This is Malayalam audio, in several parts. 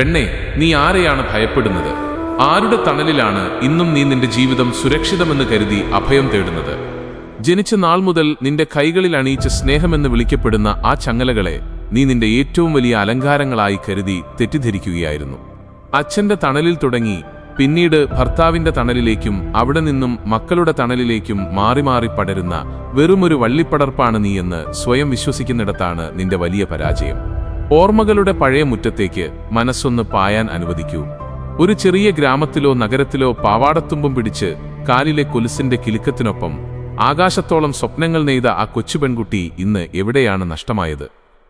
പെണ്ണേ, നീ ആരെയാണ് ഭയപ്പെടുന്നത്? ആരുടെ തണലിലാണ് ഇന്നും നീ നിന്റെ ജീവിതം സുരക്ഷിതമെന്ന് കരുതി അഭയം തേടുന്നത്? ജനിച്ച നാൾ മുതൽ നിന്റെ കൈകളിൽ അണിയിച്ച സ്നേഹമെന്ന് വിളിക്കപ്പെടുന്ന ആ ചങ്ങലകളെ നീ നിന്റെ ഏറ്റവും വലിയ അലങ്കാരങ്ങളായി കരുതി തെറ്റിദ്ധരിക്കുകയായിരുന്നു. അച്ഛന്റെ തണലിൽ തുടങ്ങി പിന്നീട് ഭർത്താവിന്റെ തണലിലേക്കും അവിടെ നിന്നും മക്കളുടെ തണലിലേക്കും മാറി മാറി പടരുന്ന വെറുമൊരു വള്ളിപ്പടർപ്പാണ് നീ എന്ന് സ്വയം വിശ്വസിക്കുന്നിടത്താണ് നിന്റെ വലിയ പരാജയം. ഓർമ്മകളുടെ പഴയ മുറ്റത്തേക്ക് മനസ്സൊന്ന് പായാൻ അനുവദിക്കൂ. ഒരു ചെറിയ ഗ്രാമത്തിലോ നഗരത്തിലോ പാവാടത്തുമ്പും പിടിച്ച് കാലിലെ കൊലുസിന്റെ കിലുക്കത്തിനൊപ്പം ആകാശത്തോളം സ്വപ്നങ്ങൾ നെയ്ത ആ കൊച്ചു പെൺകുട്ടി ഇന്ന് എവിടെയാണ് നഷ്ടമായത്?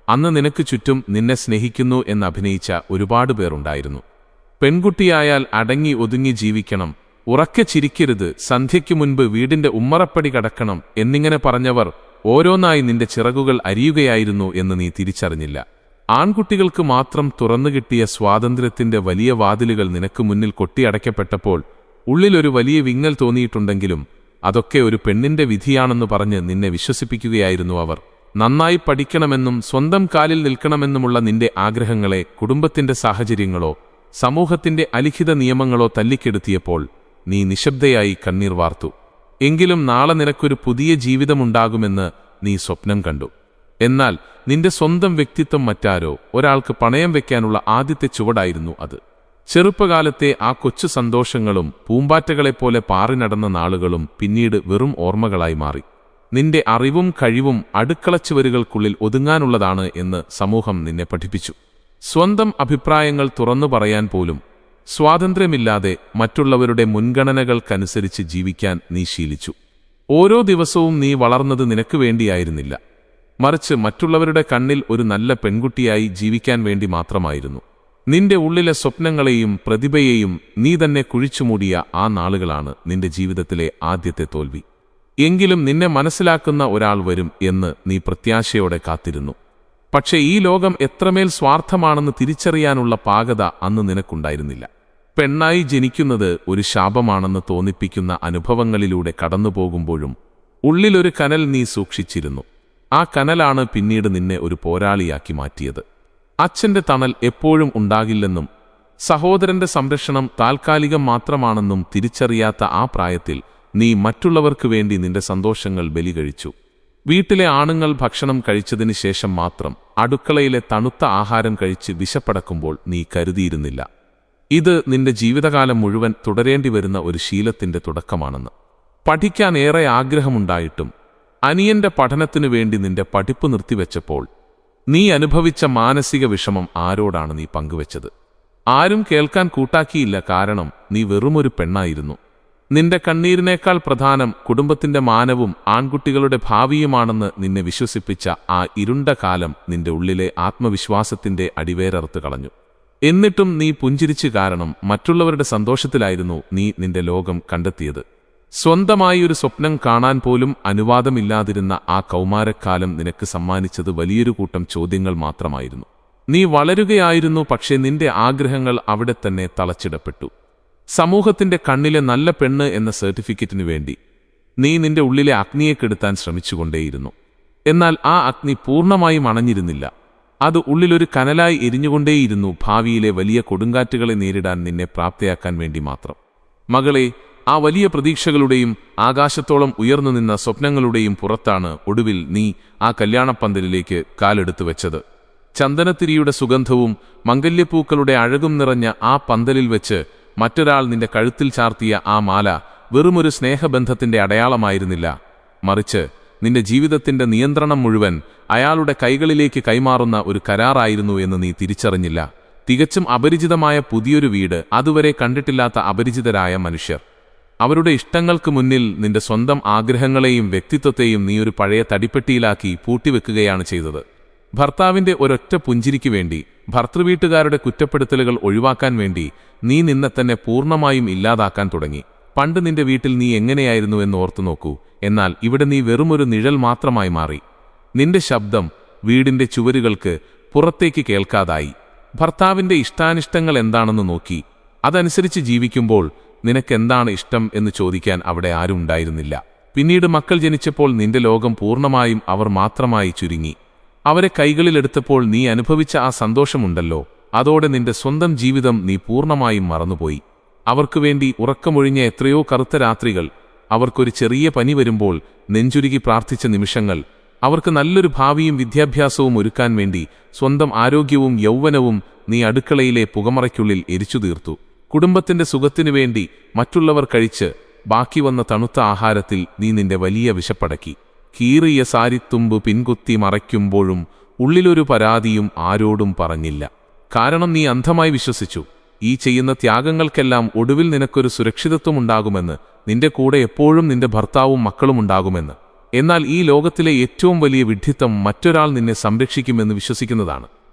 അന്ന് നിനക്ക് ചുറ്റും നിന്നെ സ്നേഹിക്കുന്നു എന്ന് അഭിനയിച്ച ഒരുപാട് പേരുണ്ടായിരുന്നു. പെൺകുട്ടിയായാൽ അടങ്ങി ഒതുങ്ങി ജീവിക്കണം, ഉറക്കെ ചിരിക്കരുത്, സന്ധ്യയ്ക്കു മുൻപ് വീടിന്റെ ഉമ്മറപ്പടി കടക്കണം എന്നിങ്ങനെ പറഞ്ഞവർ ഓരോന്നായി നിന്റെ ചിറകുകൾ അരിയുകയായിരുന്നു എന്ന് നീ തിരിച്ചറിഞ്ഞില്ല. ആൺകുട്ടികൾക്ക് മാത്രം തുറന്നുകിട്ടിയ സ്വാതന്ത്ര്യത്തിന്റെ വലിയ വാതിലുകൾ നിനക്ക് മുന്നിൽ കൊട്ടിയടയ്ക്കപ്പെട്ടപ്പോൾ ഉള്ളിലൊരു വലിയ വിങ്ങൽ തോന്നിയിട്ടുണ്ടെങ്കിലും അതൊക്കെ ഒരു പെണ്ണിന്റെ വിധിയാണെന്ന് പറഞ്ഞ് നിന്നെ വിശ്വസിപ്പിക്കുകയായിരുന്നു അവർ. നന്നായി പഠിക്കണമെന്നും സ്വന്തം കാലിൽ നിൽക്കണമെന്നുമുള്ള നിന്റെ ആഗ്രഹങ്ങളെ കുടുംബത്തിന്റെ സാഹചര്യങ്ങളോ സമൂഹത്തിന്റെ അലിഖിത നിയമങ്ങളോ തല്ലിക്കെടുത്തിയപ്പോൾ നീ നിശബ്ദയായി കണ്ണീർ വാർത്തു. എങ്കിലും നാളെ നിനക്കൊരു പുതിയ ജീവിതമുണ്ടാകുമെന്ന് നീ സ്വപ്നം കണ്ടു. എന്നാൽ നിന്റെ സ്വന്തം വ്യക്തിത്വം മറ്റാരോ ഒരാൾക്ക് പണയം വെക്കാനുള്ള ആദ്യത്തെ ചുവടായിരുന്നു അത്. ചെറുപ്പകാലത്തെ ആ കൊച്ചു സന്തോഷങ്ങളും പൂമ്പാറ്റകളെപ്പോലെ പാറി നടന്ന നാളുകളും പിന്നീട് വെറും ഓർമ്മകളായി മാറി. നിന്റെ അറിവും കഴിവും അടുക്കളച്ചുവരുകൾക്കുള്ളിൽ ഒതുങ്ങാനുള്ളതാണ് എന്ന് സമൂഹം നിന്നെ പഠിപ്പിച്ചു. സ്വന്തം അഭിപ്രായങ്ങൾ തുറന്നു പറയാൻ പോലും സ്വാതന്ത്ര്യമില്ലാതെ മറ്റുള്ളവരുടെ മുൻഗണനകൾക്കനുസരിച്ച് ജീവിക്കാൻ നീ ശീലിച്ചു. ഓരോ ദിവസവും നീ വളർന്നത് നിനക്ക് വേണ്ടിയായിരുന്നില്ല, മറിച്ച് മറ്റുള്ളവരുടെ കണ്ണിൽ ഒരു നല്ല പെൺകുട്ടിയായി ജീവിക്കാൻ വേണ്ടി മാത്രമായിരുന്നു. നിന്റെ ഉള്ളിലെ സ്വപ്നങ്ങളെയും പ്രതിഭയെയും നീ തന്നെ കുഴിച്ചുമൂടിയ ആ നാളുകളാണ് നിന്റെ ജീവിതത്തിലെ ആദ്യത്തെ തോൽവി. എങ്കിലും നിന്നെ മനസ്സിലാക്കുന്ന ഒരാൾ വരും എന്ന് നീ പ്രത്യാശയോടെ കാത്തിരുന്നു. പക്ഷേ ഈ ലോകം എത്രമേൽ സ്വാർത്ഥമാണെന്ന് തിരിച്ചറിയാനുള്ള പാകത അന്ന് നിനക്കുണ്ടായിരുന്നില്ല. പെണ്ണായി ജനിക്കുന്നത് ഒരു ശാപമാണെന്ന് തോന്നിപ്പിക്കുന്ന അനുഭവങ്ങളിലൂടെ കടന്നുപോകുമ്പോഴും ഉള്ളിലൊരു കനൽ നീ സൂക്ഷിച്ചിരുന്നു. ആ കനലാണ് പിന്നീട് നിന്നെ ഒരു പോരാളിയാക്കി മാറ്റിയത്. അച്ഛന്റെ തണൽ എപ്പോഴും ഉണ്ടാകില്ലെന്നും സഹോദരന്റെ സംരക്ഷണം താൽക്കാലികം മാത്രമാണെന്നും തിരിച്ചറിയാത്ത ആ പ്രായത്തിൽ നീ മറ്റുള്ളവർക്ക് വേണ്ടി നിന്റെ സന്തോഷങ്ങൾ ബലികഴിച്ചു. വീട്ടിലെ ആണുങ്ങൾ ഭക്ഷണം കഴിച്ചതിന് ശേഷം മാത്രം അടുക്കളയിലെ തണുത്ത ആഹാരം കഴിച്ച് വിശപ്പടക്കുമ്പോൾ നീ കരുതിയിരുന്നില്ല ഇത് നിന്റെ ജീവിതകാലം മുഴുവൻ തുടരേണ്ടി വരുന്ന ഒരു ശീലത്തിന്റെ തുടക്കമാണെന്ന്. പഠിക്കാൻ ഏറെ ആഗ്രഹമുണ്ടായിട്ടും അനിയന്റെ പഠനത്തിനു വേണ്ടി നിന്റെ പഠിപ്പ് നിർത്തിവെച്ചപ്പോൾ നീ അനുഭവിച്ച മാനസിക വിഷമം ആരോടാണ് നീ പങ്കുവെച്ചത്? ആരും കേൾക്കാൻ കൂട്ടാക്കിയില്ല, കാരണം നീ വെറുമൊരു പെണ്ണായിരുന്നു. നിന്റെ കണ്ണീരിനേക്കാൾ പ്രധാനം കുടുംബത്തിന്റെ മാനവും ആൺകുട്ടികളുടെ ഭാവിയുമാണെന്ന് നിന്നെ വിശ്വസിപ്പിച്ച ആ ഇരുണ്ട കാലം നിന്റെ ഉള്ളിലെ ആത്മവിശ്വാസത്തിന്റെ അടിവേരറുത്ത് കളഞ്ഞു. എന്നിട്ടും നീ പുഞ്ചിരിച്ചു, കാരണം മറ്റുള്ളവരുടെ സന്തോഷത്തിലായിരുന്നു നീ നിന്റെ ലോകം കണ്ടെത്തിയത്. സ്വന്തമായി ഒരു സ്വപ്നം കാണാൻ പോലും അനുവാദമില്ലാതിരുന്ന ആ കൗമാരക്കാലം നിനക്ക് സമ്മാനിച്ചത് വലിയൊരു കൂട്ടം ചോദ്യങ്ങൾ മാത്രമായിരുന്നു. നീ വളരുകയായിരുന്നു, പക്ഷേ നിന്റെ ആഗ്രഹങ്ങൾ അവിടെ തന്നെ തളച്ചിടപ്പെട്ടു. സമൂഹത്തിന്റെ കണ്ണിലെ നല്ല പെണ്ണ് എന്ന സർട്ടിഫിക്കറ്റിനു വേണ്ടി നീ നിന്റെ ഉള്ളിലെ അഗ്നിയെ കെടുത്താൻ ശ്രമിച്ചുകൊണ്ടേയിരുന്നു. എന്നാൽ ആ അഗ്നി പൂർണ്ണമായും അണഞ്ഞിരുന്നില്ല. അത് ഉള്ളിലൊരു കനലായി എരിഞ്ഞുകൊണ്ടേയിരുന്നു, ഭാവിയിലെ വലിയ കൊടുങ്കാറ്റുകളെ നേരിടാൻ നിന്നെ പ്രാപ്തയാക്കാൻ വേണ്ടി മാത്രം. മകളെ, ആ വലിയ പ്രതീക്ഷകളുടെയും ആകാശത്തോളം ഉയർന്നു നിന്ന സ്വപ്നങ്ങളുടെയും പുറത്താണ് ഒടുവിൽ നീ ആ കല്യാണപ്പന്തലിലേക്ക് കാലെടുത്തു വെച്ചത്. ചന്ദനത്തിരിയുടെ സുഗന്ധവും മംഗല്യപ്പൂക്കളുടെ അഴകും നിറഞ്ഞ ആ പന്തലിൽ വെച്ച് മറ്റൊരാൾ നിന്റെ കഴുത്തിൽ ചാർത്തിയ ആ മാല വെറുമൊരു സ്നേഹബന്ധത്തിന്റെ അടയാളമായിരുന്നില്ല, മറിച്ച് നിന്റെ ജീവിതത്തിന്റെ നിയന്ത്രണം മുഴുവൻ അയാളുടെ കൈകളിലേക്ക് കൈമാറുന്ന ഒരു കരാറായിരുന്നു എന്ന് നീ തിരിച്ചറിഞ്ഞില്ല. തികച്ചും അപരിചിതമായ പുതിയൊരു വീട്, അതുവരെ കണ്ടിട്ടില്ലാത്ത അപരിചിതരായ മനുഷ്യർ. അവരുടെ ഇഷ്ടങ്ങൾക്ക് മുന്നിൽ നിന്റെ സ്വന്തം ആഗ്രഹങ്ങളെയും വ്യക്തിത്വത്തെയും നീ ഒരു പഴയ തടിപ്പെട്ടിയിലാക്കി പൂട്ടിവെക്കുകയാണ് ചെയ്തത്. ഭർത്താവിന്റെ ഒരൊറ്റ പുഞ്ചിരിക്ക് വേണ്ടി, ഭർത്തൃവീട്ടുകാരുടെ കുറ്റപ്പെടുത്തലുകൾ ഒഴിവാക്കാൻ വേണ്ടി നീ നിന്നെ തന്നെ പൂർണ്ണമായും ഇല്ലാതാക്കാൻ തുടങ്ങി. പണ്ട് നിന്റെ വീട്ടിൽ നീ എങ്ങനെയായിരുന്നു എന്ന് ഓർത്തു നോക്കൂ. എന്നാൽ ഇവിടെ നീ വെറുമൊരു നിഴൽ മാത്രമായി മാറി. നിന്റെ ശബ്ദം വീടിന്റെ ചുവരുകൾക്ക് പുറത്തേക്ക് കേൾക്കാതായി. ഭർത്താവിന്റെ ഇഷ്ടാനിഷ്ടങ്ങൾ എന്താണെന്ന് നോക്കി അതനുസരിച്ച് ജീവിക്കുമ്പോൾ നിനക്കെന്താണ് ഇഷ്ടം എന്ന് ചോദിക്കാൻ അവിടെ ആരും ഉണ്ടായിരുന്നില്ല. പിന്നീട് മക്കൾ ജനിച്ചപ്പോൾ നിന്റെ ലോകം പൂർണ്ണമായും അവർ മാത്രമായി ചുരുങ്ങി. അവരെ കൈകളിലെടുത്തപ്പോൾ നീ അനുഭവിച്ച ആ സന്തോഷമുണ്ടല്ലോ, അതോടെ നിന്റെ സ്വന്തം ജീവിതം നീ പൂർണ്ണമായും മറന്നുപോയി. അവർക്കുവേണ്ടി ഉറക്കമൊഴിഞ്ഞ എത്രയോ കറുത്ത രാത്രികൾ, അവർക്കൊരു ചെറിയ പനി വരുമ്പോൾ നെഞ്ചുരുകി പ്രാർത്ഥിച്ച നിമിഷങ്ങൾ, അവർക്ക് നല്ലൊരു ഭാവിയും വിദ്യാഭ്യാസവും ഒരുക്കാൻ വേണ്ടി സ്വന്തം ആരോഗ്യവും യൗവനവും നീ അടുക്കളയിലെ പുകമറയ്ക്കുള്ളിൽ എരിച്ചു തീർത്തു. കുടുംബത്തിന്റെ സുഖത്തിനു വേണ്ടി മറ്റുള്ളവർ കഴിച്ച് ബാക്കി വന്ന തണുത്ത ആഹാരത്തിൽ നീ നിന്റെ വലിയ വിശപ്പടക്കി. കീറിയ സാരിത്തുമ്പ് പിൻകുത്തി മറയ്ക്കുമ്പോഴും ഉള്ളിലൊരു പരാതിയും ആരോടും പറഞ്ഞില്ല. കാരണം നീ അന്ധമായി വിശ്വസിച്ചു, ഈ ചെയ്യുന്ന ത്യാഗങ്ങൾക്കെല്ലാം ഒടുവിൽ നിനക്കൊരു സുരക്ഷിതത്വമുണ്ടാകുമെന്ന്, നിന്റെ കൂടെ എപ്പോഴും നിന്റെ ഭർത്താവും മക്കളും ഉണ്ടാകുമെന്ന്. എന്നാൽ ഈ ലോകത്തിലെ ഏറ്റവും വലിയ വിഡ്ഢിത്തം മറ്റൊരാൾ നിന്നെ സംരക്ഷിക്കുമെന്ന് വിശ്വസിക്കുന്നതാണ്.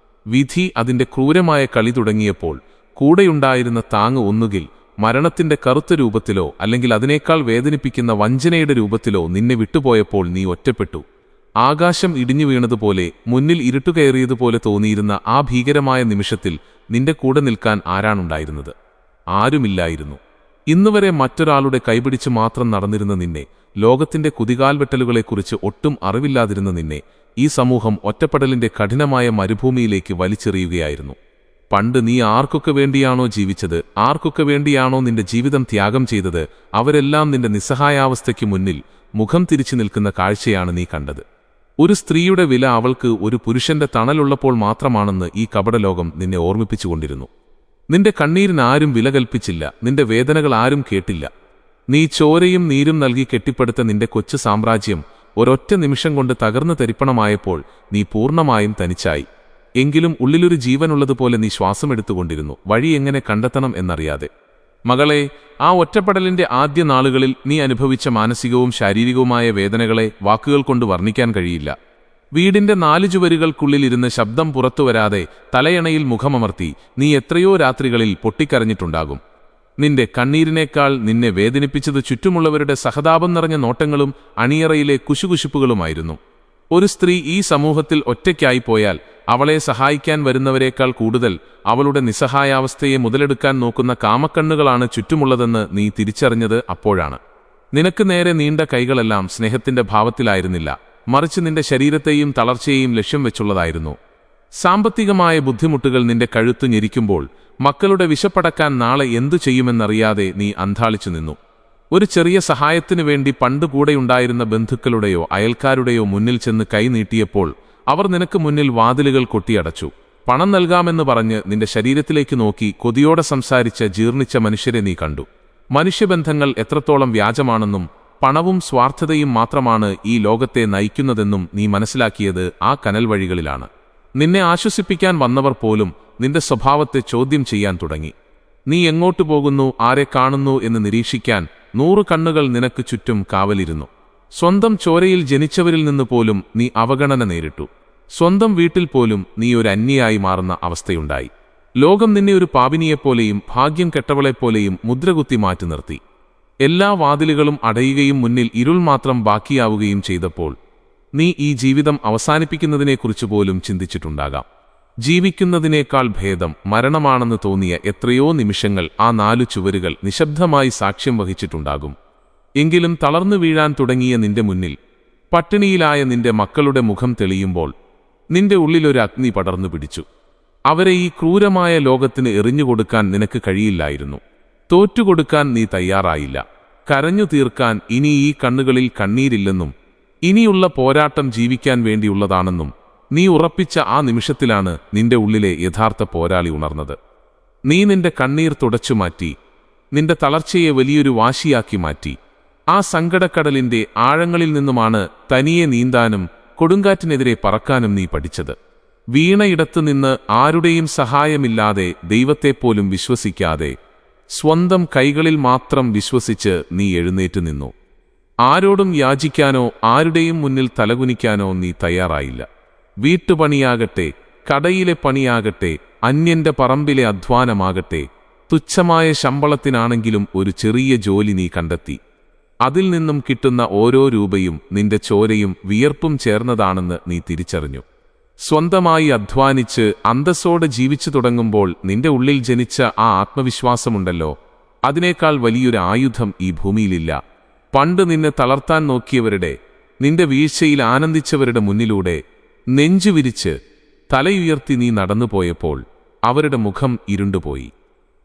വിധി അതിന്റെ ക്രൂരമായ കളി തുടങ്ങിയപ്പോൾ കൂടെയുണ്ടായിരുന്ന താങ്ങ് ഒന്നുകിൽ മരണത്തിന്റെ കറുത്ത രൂപത്തിലോ അല്ലെങ്കിൽ അതിനേക്കാൾ വേദനിപ്പിക്കുന്ന വഞ്ചനയുടെ രൂപത്തിലോ നിന്നെ വിട്ടുപോയപ്പോൾ നീ ഒറ്റപ്പെട്ടു. ആകാശം ഇടിഞ്ഞു വീണതുപോലെ, മുന്നിൽ ഇരുട്ടുകയറിയതുപോലെ തോന്നിയിരുന്ന ആ ഭീകരമായ നിമിഷത്തിൽ നിന്റെ കൂടെ നിൽക്കാൻ ആരാണുണ്ടായിരുന്നത്? ആരുമില്ലായിരുന്നു. ഇന്നുവരെ മറ്റൊരാളുടെ കൈപിടിച്ച് മാത്രം നടന്നിരുന്ന നിന്നെ, ലോകത്തിന്റെ കുതികാൽവെട്ടലുകളെക്കുറിച്ച് ഒട്ടും അറിവില്ലാതിരുന്ന നിന്നെ, ഈ സമൂഹം ഒറ്റപ്പെടലിന്റെ കഠിനമായ മരുഭൂമിയിലേക്ക് വലിച്ചെറിയുകയായിരുന്നു. പണ്ട് നീ ആർക്കൊക്കെ വേണ്ടിയാണോ ജീവിച്ചത്, ആർക്കൊക്കെ വേണ്ടിയാണോ നിന്റെ ജീവിതം ത്യാഗം ചെയ്തത്, അവരെല്ലാം നിന്റെ നിസ്സഹായാവസ്ഥയ്ക്ക് മുന്നിൽ മുഖം തിരിച്ചു നിൽക്കുന്ന കാഴ്ചയാണ് നീ കണ്ടത്. ഒരു സ്ത്രീയുടെ വില അവൾക്ക് ഒരു പുരുഷന്റെ തണലുള്ളപ്പോൾ മാത്രമാണെന്ന് ഈ കപടലോകം നിന്നെ ഓർമ്മിപ്പിച്ചുകൊണ്ടിരുന്നു. നിന്റെ കണ്ണീരിന് ആരും വില കൽപ്പിച്ചില്ല, നിന്റെ വേദനകൾ ആരും കേട്ടില്ല. നീ ചോരയും നീരും നൽകി കെട്ടിപ്പടുത്ത നിന്റെ കൊച്ചു സാമ്രാജ്യം ഒരൊറ്റ നിമിഷം കൊണ്ട് തകർന്നു തരിപ്പണമായപ്പോൾ നീ പൂർണ്ണമായും തനിച്ചായി. എങ്കിലും ഉള്ളിലൊരു ജീവനുള്ളതുപോലെ നീ ശ്വാസമെടുത്തുകൊണ്ടിരുന്നു, വഴി എങ്ങനെ കണ്ടെത്തണം എന്നറിയാതെ. മകളെ, ആ ഒറ്റപ്പെടലിന്റെ ആദ്യ നാളുകളിൽ നീ അനുഭവിച്ച മാനസികവും ശാരീരികവുമായ വേദനകളെ വാക്കുകൾ കൊണ്ട് വർണ്ണിക്കാൻ കഴിയില്ല. വീടിന്റെ 4 ചുവരുകൾക്കുള്ളിലിരുന്ന് ശബ്ദം പുറത്തുവരാതെ തലയണയിൽ മുഖമമർത്തി നീ എത്രയോ രാത്രികളിൽ പൊട്ടിക്കരഞ്ഞിട്ടുണ്ടാകും. നിന്റെ കണ്ണീരിനേക്കാൾ നിന്നെ വേദനിപ്പിച്ചത് ചുറ്റുമുള്ളവരുടെ സഹതാപം നിറഞ്ഞ നോട്ടങ്ങളും അണിയറയിലെ കുശുകുശുപ്പുകളുമായിരുന്നു. ഒരു സ്ത്രീ ഈ സമൂഹത്തിൽ ഒറ്റയ്ക്കായിപ്പോയാൽ അവളെ സഹായിക്കാൻ വരുന്നവരേക്കാൾ കൂടുതൽ അവളുടെ നിസ്സഹായാവസ്ഥയെ മുതലെടുക്കാൻ നോക്കുന്ന കാമക്കണ്ണുകളാണ് ചുറ്റുമുള്ളതെന്ന് നീ തിരിച്ചറിഞ്ഞത് അപ്പോഴാണ്. നിനക്ക് നേരെ നീണ്ട കൈകളെല്ലാം സ്നേഹത്തിന്റെ ഭാവത്തിലായിരുന്നില്ല, മറിച്ച് നിന്റെ ശരീരത്തെയും തളർച്ചയെയും ലക്ഷ്യം വെച്ചുള്ളതായിരുന്നു. സാമ്പത്തികമായ ബുദ്ധിമുട്ടുകൾ നിന്റെ കഴുത്തു ഞെരിക്കുമ്പോൾ മക്കളുടെ വിശപ്പടക്കാൻ നാളെ എന്തു ചെയ്യുമെന്നറിയാതെ നീ അന്ധാളിച്ചു നിന്നു. ഒരു ചെറിയ സഹായത്തിനു വേണ്ടി പണ്ട് കൂടെയുണ്ടായിരുന്ന ബന്ധുക്കളുടെയോ അയൽക്കാരുടെയോ മുന്നിൽ ചെന്ന് കൈ നീട്ടിയപ്പോൾ അവർ നിനക്ക് മുന്നിൽ വാതിലുകൾ കൊട്ടിയടച്ചു. പണം നൽകാമെന്ന് പറഞ്ഞ് നിന്റെ ശരീരത്തിലേക്ക് നോക്കി കൊതിയോടെ സംസാരിച്ച ജീർണിച്ച മനുഷ്യരെ നീ കണ്ടു. മനുഷ്യബന്ധങ്ങൾ എത്രത്തോളം വ്യാജമാണെന്നും പണവും സ്വാർത്ഥതയും മാത്രമാണ് ഈ ലോകത്തെ നയിക്കുന്നതെന്നും നീ മനസ്സിലാക്കിയത് ആ കനൽ വഴികളിലാണ്. നിന്നെ ആശ്വസിപ്പിക്കാൻ വന്നവർ പോലും നിന്റെ സ്വഭാവത്തെ ചോദ്യം ചെയ്യാൻ തുടങ്ങി. നീ എങ്ങോട്ടു പോകുന്നു, ആരെ കാണുന്നു എന്ന് നിരീക്ഷിക്കാൻ 100 കണ്ണുകൾ നിനക്ക് ചുറ്റും കാവലിരുന്നു. സ്വന്തം ചോരയിൽ ജനിച്ചവരിൽ നിന്ന് പോലും നീ അവഗണന നേരിട്ടു. സ്വന്തം വീട്ടിൽ പോലും നീ ഒരു അന്യയായി മാറുന്ന അവസ്ഥയുണ്ടായി. ലോകം നിന്നെ ഒരു പാപിനിയെപ്പോലെയും ഭാഗ്യം കെട്ടവളെപ്പോലെയും മുദ്രകുത്തി മാറ്റി നിർത്തി. എല്ലാ വാതിലുകളും അടയുകയും മുന്നിൽ ഇരുൾ മാത്രം ബാക്കിയാവുകയും ചെയ്തപ്പോൾ നീ ഈ ജീവിതം അവസാനിപ്പിക്കുന്നതിനെക്കുറിച്ച് പോലും ചിന്തിച്ചിട്ടുണ്ടാകാം. ജീവിക്കുന്നതിനേക്കാൾ ഭേദം മരണമാണെന്ന് തോന്നിയ എത്രയോ നിമിഷങ്ങൾ ആ 4 ചുവരുകൾ നിശബ്ദമായി സാക്ഷ്യം വഹിച്ചിട്ടുണ്ടാകും. എങ്കിലും തളർന്നു വീഴാൻ തുടങ്ങിയ നിന്റെ മുന്നിൽ പട്ടിണിയിലായ നിന്റെ മക്കളുടെ മുഖം തെളിയുമ്പോൾ നിന്റെ ഉള്ളിലൊരു അഗ്നി പടർന്നു പിടിച്ചു. അവരെ ഈ ക്രൂരമായ ലോകത്തിന് എറിഞ്ഞുകൊടുക്കാൻ നിനക്ക് കഴിയില്ലായിരുന്നു. തോറ്റുകൊടുക്കാൻ നീ തയ്യാറായില്ല. കരഞ്ഞു തീർക്കാൻ ഇനി ഈ കണ്ണുകളിൽ കണ്ണീരില്ലെന്നും ഇനിയുള്ള പോരാട്ടം ജീവിക്കാൻ വേണ്ടിയുള്ളതാണെന്നും നീ ഉറപ്പിച്ച ആ നിമിഷത്തിലാണ് നിന്റെ ഉള്ളിലെ യഥാർത്ഥ പോരാളി ഉണർന്നത്. നീ നിന്റെ കണ്ണീർ തുടച്ചുമാറ്റി, നിന്റെ തളർച്ചയെ വലിയൊരു വാശിയാക്കി മാറ്റി. ആ സങ്കടക്കടലിന്റെ ആഴങ്ങളിൽ നിന്നുമാണ് തനിയെ നീന്താനും കൊടുങ്കാറ്റിനെതിരെ പറക്കാനും നീ പഠിച്ചത്. വീണയിടത്തുനിന്ന് ആരുടെയും സഹായമില്ലാതെ, ദൈവത്തെപ്പോലും വിശ്വസിക്കാതെ, സ്വന്തം കൈകളിൽ മാത്രം വിശ്വസിച്ച് നീ എഴുന്നേറ്റ് നിന്നു. ആരോടും യാചിക്കാനോ ആരുടെയും മുന്നിൽ തലകുനിക്കാനോ നീ തയ്യാറായില്ല. വീട്ടുപണിയാകട്ടെ, കടയിലെ പണിയാകട്ടെ, അന്യന്റെ പറമ്പിലെ അധ്വാനമാകട്ടെ, തുച്ഛമായ ശമ്പളത്തിനാണെങ്കിലും ഒരു ചെറിയ ജോലി നീ കണ്ടെത്തി. അതിൽ നിന്നും കിട്ടുന്ന ഓരോ രൂപയും നിന്റെ ചോരയും വിയർപ്പും ചേർന്നതാണെന്ന് നീ തിരിച്ചറിഞ്ഞു. സ്വന്തമായി അധ്വാനിച്ച് അന്തസ്സോടെ ജീവിച്ചു തുടങ്ങുമ്പോൾ നിന്റെ ഉള്ളിൽ ജനിച്ച ആ ആത്മവിശ്വാസമുണ്ടല്ലോ, അതിനേക്കാൾ വലിയൊരു ആയുധം ഈ ഭൂമിയിലില്ല. പണ്ട് നിന്നെ തളർത്താൻ നോക്കിയവരുടെ, നിന്റെ വീഴ്ചയിൽ ആനന്ദിച്ചവരുടെ മുന്നിലൂടെ നെഞ്ചുവിരിച്ച് തലയുയർത്തി നീ നടന്നുപോയപ്പോൾ അവരുടെ മുഖം ഇരുണ്ടുപോയി.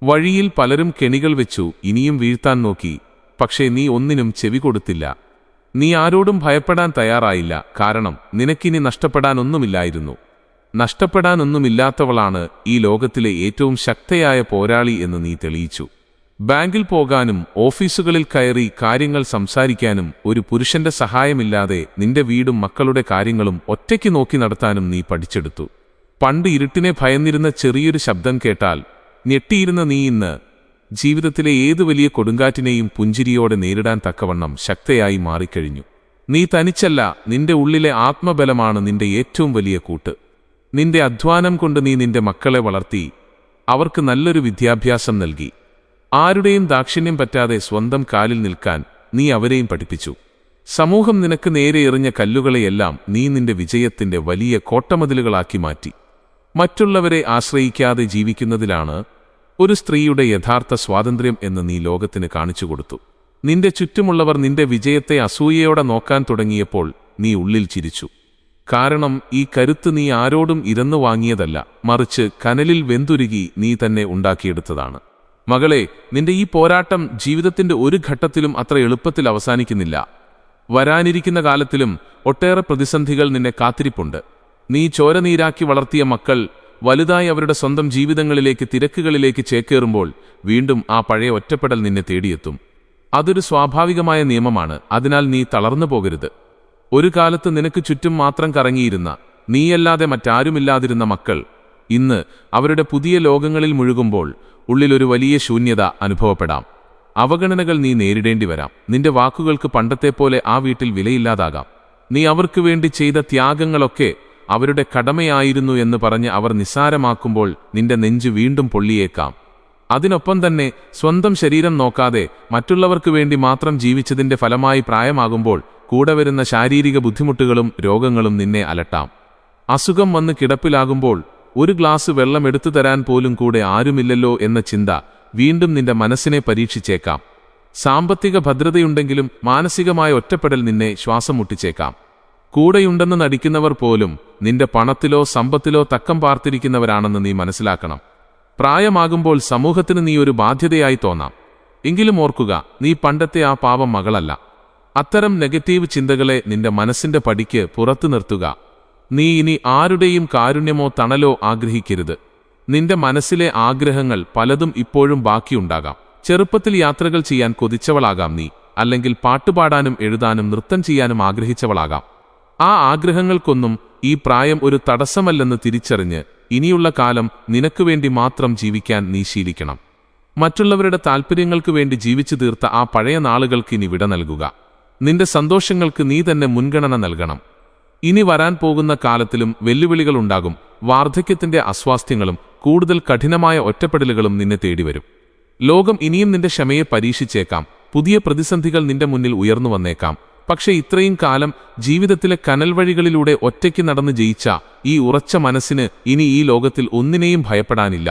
വഴിയിൽ പലരും കെണികൾ വെച്ചു ഇനിയും വീഴ്ത്താൻ നോക്കി. പക്ഷേ നീ ഒന്നിനും ചെവി കൊടുത്തില്ല. നീ ആരോടും ഭയപ്പെടാൻ തയ്യാറായില്ല. കാരണം നിനക്കിനി നഷ്ടപ്പെടാനൊന്നുമില്ലായിരുന്നു. നഷ്ടപ്പെടാനൊന്നുമില്ലാത്തവളാണ് ഈ ലോകത്തിലെ ഏറ്റവും ശക്തയായ പോരാളി എന്ന് നീ തെളിയിച്ചു. ബാങ്കിൽ പോകാനും ഓഫീസുകളിൽ കയറി കാര്യങ്ങൾ സംസാരിക്കാനും ഒരു പുരുഷന്റെ സഹായമില്ലാതെ നിന്റെ വീടും മക്കളുടെ കാര്യങ്ങളും ഒറ്റയ്ക്ക് നോക്കി നടത്താനും നീ പഠിച്ചെടുത്തു. പണ്ട് ഇരുട്ടിനെ ഭയന്നിരുന്ന ചെറിയൊരു ശബ്ദം കേട്ടാൽ ഞെട്ടിയിരുന്ന നീ ഇന്ന് ജീവിതത്തിലെ ഏതു വലിയ കൊടുങ്കാറ്റിനെയും പുഞ്ചിരിയോടെ നേരിടാൻ തക്കവണ്ണം ശക്തയായി മാറിക്കഴിഞ്ഞു. നീ തനിച്ചല്ല, നിന്റെ ഉള്ളിലെ ആത്മബലമാണ് നിന്റെ ഏറ്റവും വലിയ കൂട്ട്. നിന്റെ അധ്വാനം കൊണ്ട് നീ നിന്റെ മക്കളെ വളർത്തി, അവർക്ക് നല്ലൊരു വിദ്യാഭ്യാസം നൽകി. ആരുടെയും ദാക്ഷിണ്യം പറ്റാതെ സ്വന്തം കാലിൽ നിൽക്കാൻ നീ അവരെയും പഠിപ്പിച്ചു. സമൂഹം നിനക്ക് നേരെ എറിഞ്ഞ കല്ലുകളെയെല്ലാം നീ നിന്റെ വിജയത്തിന്റെ വലിയ കോട്ടമതിലുകളാക്കി മാറ്റി. മറ്റുള്ളവരെ ആശ്രയിക്കാതെ ജീവിക്കുന്നതിലാണ് ഒരു സ്ത്രീയുടെ യഥാർത്ഥ സ്വാതന്ത്ര്യം എന്ന് നീ ലോകത്തിന് കാണിച്ചുകൊടുത്തു. നിന്റെ ചുറ്റുമുള്ളവർ നിന്റെ വിജയത്തെ അസൂയയോടെ നോക്കാൻ തുടങ്ങിയപ്പോൾ നീ ഉള്ളിൽ ചിരിച്ചു. കാരണം ഈ കരുത്ത് നീ ആരോടും ഇരന്നു വാങ്ങിയതല്ല, മറിച്ച് കനലിൽ വെന്തുരുകി നീ തന്നെ ഉണ്ടാക്കിയെടുത്തതാണ്. മകളെ, നിന്റെ ഈ പോരാട്ടം ജീവിതത്തിന്റെ ഒരു ഘട്ടത്തിലും അത്ര എളുപ്പത്തിൽ അവസാനിക്കുന്നില്ല. വരാനിരിക്കുന്ന കാലത്തിലും ഒട്ടേറെ പ്രതിസന്ധികൾ നിന്നെ കാത്തിരിപ്പുണ്ട്. നീ ചോരനീരാക്കി വളർത്തിയ മക്കൾ വലുതായി അവരുടെ സ്വന്തം ജീവിതങ്ങളിലേക്ക്, തിരക്കുകളിലേക്ക് ചേക്കേറുമ്പോൾ വീണ്ടും ആ പഴയ ഒറ്റപ്പെടൽ നിന്നെ തേടിയെത്തും. അതൊരു സ്വാഭാവികമായ നിയമമാണ്. അതിനാൽ നീ തളർന്നു പോകരുത്. ഒരു കാലത്ത് നിനക്ക് ചുറ്റും മാത്രം കറങ്ങിയിരുന്ന, നീയല്ലാതെ മറ്റാരുമില്ലാതിരുന്ന മക്കൾ ഇന്ന് അവരുടെ പുതിയ ലോകങ്ങളിൽ മുഴുകുമ്പോൾ ഉള്ളിലൊരു വലിയ ശൂന്യത അനുഭവപ്പെടാം. അവഗണനകൾ നീ നേരിടേണ്ടി വരാം. നിന്റെ വാക്കുകൾക്ക് പണ്ടത്തെ പോലെ ആ വീട്ടിൽ വിലയില്ലാതാകാം. നീ അവർക്ക് വേണ്ടി ചെയ്ത ത്യാഗങ്ങളൊക്കെ അവരുടെ കടമയായിരുന്നു എന്ന് പറഞ്ഞ് അവർ നിസ്സാരമാക്കുമ്പോൾ നിന്റെ നെഞ്ച് വീണ്ടും പൊള്ളിയേക്കാം. അതിനൊപ്പം തന്നെ സ്വന്തം ശരീരം നോക്കാതെ മറ്റുള്ളവർക്ക് വേണ്ടി മാത്രം ജീവിച്ചതിന്റെ ഫലമായി പ്രായമാകുമ്പോൾ കൂടെ വരുന്ന ശാരീരിക ബുദ്ധിമുട്ടുകളും രോഗങ്ങളും നിന്നെ അലട്ടാം. അസുഖം വന്ന് കിടപ്പിലാകുമ്പോൾ ഒരു ഗ്ലാസ് വെള്ളം എടുത്തു തരാൻ പോലും കൂടെ ആരുമില്ലല്ലോ എന്ന ചിന്ത വീണ്ടും നിന്റെ മനസ്സിനെ പരീക്ഷിച്ചേക്കാം. സാമ്പത്തിക ഭദ്രതയുണ്ടെങ്കിലും മാനസികമായ ഒറ്റപ്പെടൽ നിന്നെ ശ്വാസം മുട്ടിച്ചേക്കാം. കൂടെയുണ്ടെന്ന് നടിക്കുന്നവർ പോലും നിന്റെ പണത്തിലോ സമ്പത്തിലോ തക്കം പാർത്തിരിക്കുന്നവരാണെന്ന് നീ മനസ്സിലാക്കണം. പ്രായമാകുമ്പോൾ സമൂഹത്തിന് നീ ഒരു ബാധ്യതയായി തോന്നാം. എങ്കിലും ഓർക്കുക, നീ പണ്ടത്തെ ആ പാവം മകളല്ല. അത്തരം നെഗറ്റീവ് ചിന്തകളെ നിന്റെ മനസ്സിന്റെ പടിക്ക് പുറത്തു നിർത്തുക. നീ ഇനി ആരുടെയും കാരുണ്യമോ തണലോ ആഗ്രഹിക്കരുത്. നിന്റെ മനസ്സിലെ ആഗ്രഹങ്ങൾ പലതും ഇപ്പോഴും ബാക്കിയുണ്ടാകാം. ചെറുപ്പത്തിൽ യാത്രകൾ ചെയ്യാൻ കൊതിച്ചവളാകാം നീ. അല്ലെങ്കിൽ പാട്ടുപാടാനും എഴുതാനും നൃത്തം ചെയ്യാനും ആഗ്രഹിച്ചവളാകാം. ആ ആഗ്രഹങ്ങൾക്കൊന്നും ഈ പ്രായം ഒരു തടസ്സമല്ലെന്ന് തിരിച്ചറിഞ്ഞ് ഇനിയുള്ള കാലം നിനക്ക് വേണ്ടി മാത്രം ജീവിക്കാൻ നീ ശീലിക്കണം. മറ്റുള്ളവരുടെ താൽപ്പര്യങ്ങൾക്ക് വേണ്ടി ജീവിച്ചു തീർത്ത ആ പഴയ നാളുകൾക്ക് ഇനി വിട നൽകുക. നിന്റെ സന്തോഷങ്ങൾക്ക് നീ തന്നെ മുൻഗണന നൽകണം. ഇനി വരാൻ പോകുന്ന കാലത്തിലും വെല്ലുവിളികളുണ്ടാകും. വാർദ്ധക്യത്തിന്റെ അസ്വാസ്ഥ്യങ്ങളും കൂടുതൽ കഠിനമായ ഒറ്റപ്പെടലുകളും നിന്നെ തേടിവരും. ലോകം ഇനിയും നിന്റെ ക്ഷമയെ പരീക്ഷിച്ചേക്കാം. പുതിയ പ്രതിസന്ധികൾ നിന്റെ മുന്നിൽ ഉയർന്നു വന്നേക്കാം. പക്ഷെ ഇത്രയും കാലം ജീവിതത്തിലെ കനൽ വഴികളിലൂടെ ഒറ്റയ്ക്ക് നടന്ന് ജയിച്ച ഈ ഉറച്ച മനസ്സിന് ഇനി ഈ ലോകത്തിൽ ഒന്നിനെയും ഭയപ്പെടാനില്ല.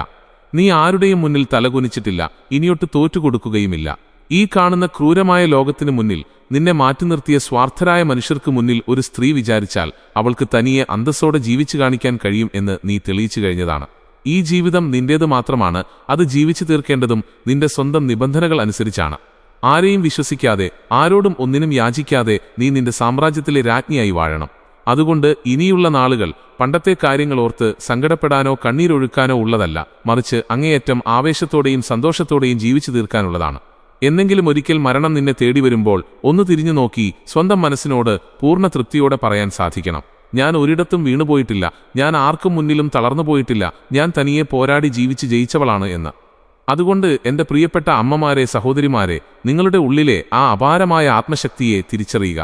നീ ആരുടെയും മുന്നിൽ തലകുനിച്ചിട്ടില്ല, ഇനിയൊട്ട് തോറ്റുകൊടുക്കുകയുമില്ല. ഈ കാണുന്ന ക്രൂരമായ ലോകത്തിനു മുന്നിൽ നിന്നെ മാറ്റി നിർത്തിയ സ്വാർത്ഥരായ മനുഷ്യർക്ക് മുന്നിൽ ഒരു സ്ത്രീ വിചാരിച്ചാൽ അവൾക്ക് തനിയെ അന്തസ്സോടെ ജീവിച്ചു കാണിക്കാൻ കഴിയും എന്ന് നീ തെളിയിച്ചു കഴിഞ്ഞതാണ്. ഈ ജീവിതം നിന്റേത് മാത്രമാണ്. അത് ജീവിച്ചു തീർക്കേണ്ടതും നിന്റെ സ്വന്തം നിബന്ധനകൾ അനുസരിച്ചാണ്. ആരെയും വിശ്വസിക്കാതെ, ആരോടും ഒന്നിനും യാചിക്കാതെ നീ നിന്റെ സാമ്രാജ്യത്തിലെ രാജ്ഞിയായി വാഴണം. അതുകൊണ്ട് ഇനിയുള്ള നാളുകൾ പണ്ടത്തെ കാര്യങ്ങൾ ഓർത്ത് സങ്കടപ്പെടാനോ കണ്ണീരൊഴുക്കാനോ ഉള്ളതല്ല, മറിച്ച് അങ്ങേയറ്റം ആവേശത്തോടെയും സന്തോഷത്തോടെയും ജീവിച്ചു തീർക്കാനുള്ളതാണ്. എന്നെങ്കിലും ഒരിക്കൽ മരണം നിന്നെ തേടി വരുമ്പോൾ ഒന്ന് തിരിഞ്ഞു നോക്കി സ്വന്തം മനസ്സിനോട് പൂർണ്ണ തൃപ്തിയോടെ പറയാൻ സാധിക്കണം: ഞാൻ ഒരിടത്തും വീണുപോയിട്ടില്ല, ഞാൻ ആർക്കും മുന്നിലും തളർന്നുപോയിട്ടില്ല, ഞാൻ തനിയെ പോരാടി ജീവിച്ച് ജയിച്ചവളാണ് എന്ന്. അതുകൊണ്ട് എന്റെ പ്രിയപ്പെട്ട അമ്മമാരെ, സഹോദരിമാരെ, നിങ്ങളുടെ ഉള്ളിലെ ആ അപാരമായ ആത്മശക്തിയെ തിരിച്ചറിയുക.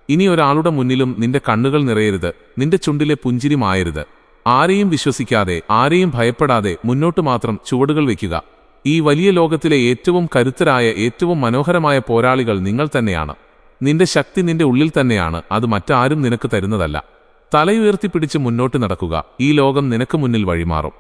ഇനി ഒരാളുടെ മുന്നിലും നിന്റെ കണ്ണുകൾ നിറയരുത്, നിന്റെ ചുണ്ടിലെ പുഞ്ചിരി മായരുത്. ആരെയും വിശ്വസിക്കാതെ, ആരെയും ഭയപ്പെടാതെ മുന്നോട്ട് മാത്രം ചുവടുകൾ വയ്ക്കുക. ഈ വലിയ ലോകത്തിലെ ഏറ്റവും കരുത്തരായ, ഏറ്റവും മനോഹരമായ പോരാളികൾ നിങ്ങൾ തന്നെയാണ്. നിന്റെ ശക്തി നിന്റെ ഉള്ളിൽ തന്നെയാണ്, അത് മറ്റാരും നിനക്ക് തരുന്നതല്ല. തലയുയർത്തിപ്പിടിച്ച് മുന്നോട്ട് നടക്കുക. ഈ ലോകം നിനക്ക് മുന്നിൽ വഴിമാറും.